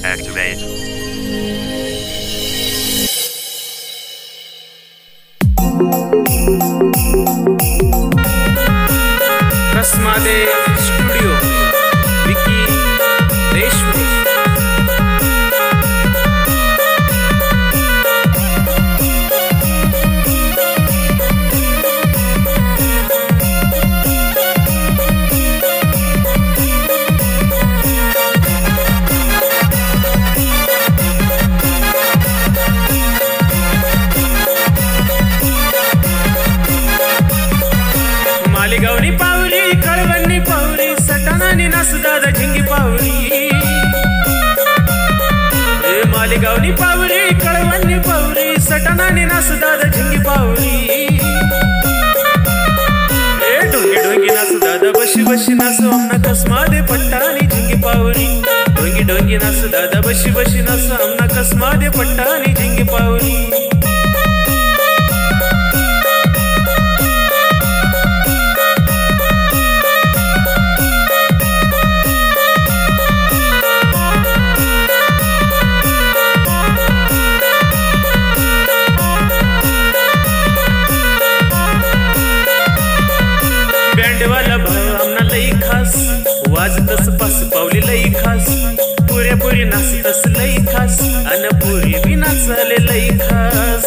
Activate. Kasmade studio Vicky Deshmukh. मालेगावनी Pavri कळवणी Pavri सटाणानी नासदादा झिंगी Pavri. मालेगावनी Pavri कळवणी Pavri सटाणानी नासदादा झिंगी Pavri. डोंगी डोंगी नासदादा बशी बशी नासो आमना कसमादे पट्टानी झिंगी पावरी। डोंगी डोंगी नासदादा बशी बशी नासो आमना कसमादे पट्टानी झिंगी पावरी। बँडवाला भाव आमना लई खास वाजतस पास पावली लई खास पुऱ्या पुरी नाचतस लई खास अन पुरी बी नाचले लई खास।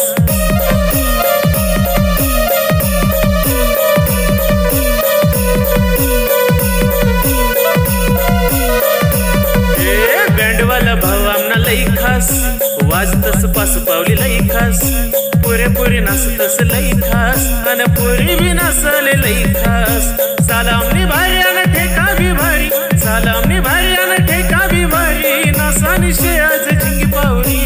बँडवाला भाव आमना लई खास वाजतस पास पावली लई खास पुरे पुरी नाचतस लई खास अन पुरी बी नाचले लई खास। सालामनी भारी अन ठेका भी भारी सालामनी भारी अन ठेका भी भारी नासानी शे आज झिंगी पावरी।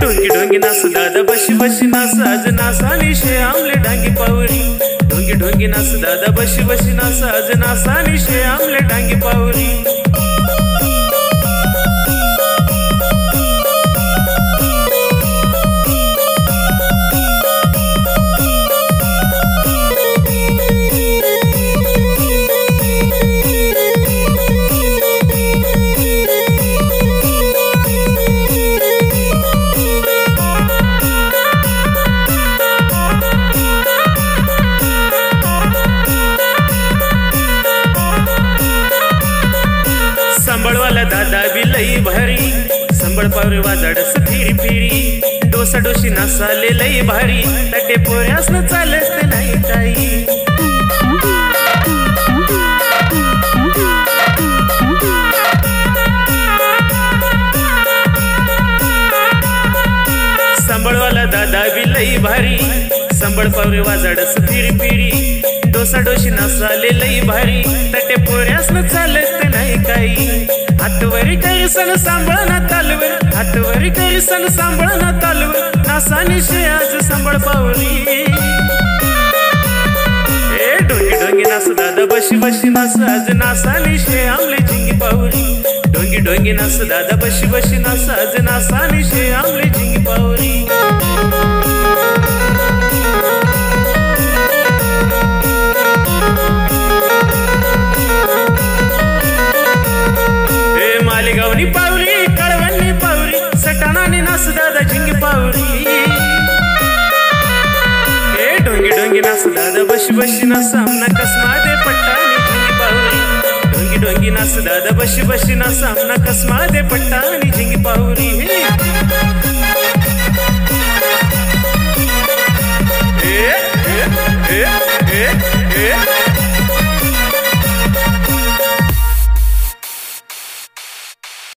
डोंगी डोंगी नाच दादा बशी बशी नाच आज नासानी शे आमले डांगी पावरी। डोंगी डोंगी नाच दादा बशी बशी नाच आज नासानी शे आमले डांगी पावरी। संबळवाला दादा बी लई भारी संबळ पावरी वाजाडस फिरी फिरी डोसा डोशी नासाले लई भारी तटे पोऱ्यासन चालत नाही काही। संबळवाला दादा बी लई भारी संबळ पावरी वाजाडस फिरी फिरी डोसा डोशी नासाले लई भारी तटे पोऱ्यासन चालत नाही काही। हातवरी काही सण सांभाळना तालवर हातवरी काही सण सांभाळना तालवर नासानी शे आज संबळ पावरी। डोंगी डोंगी नाच दादा बशी बशी नाच आज नासानी शे आमले झिंगी पावरी। डोंगी डोंगी नाच दादा बशी बशी नाच आज नासानी शे आमले झिंगी पावरी। मालेगावनी पावरी कळवणी पावरी सटाणानी नाच दादा झिंगी पावरी। डोंगी डोंगी नाच दादा बशी बशी नाच आमना कसमादे पट्टानी झिंगी पावरी। डोंगी डोंगी नाच दादा बशी बशी नाच आमना कसमादे पट्टानी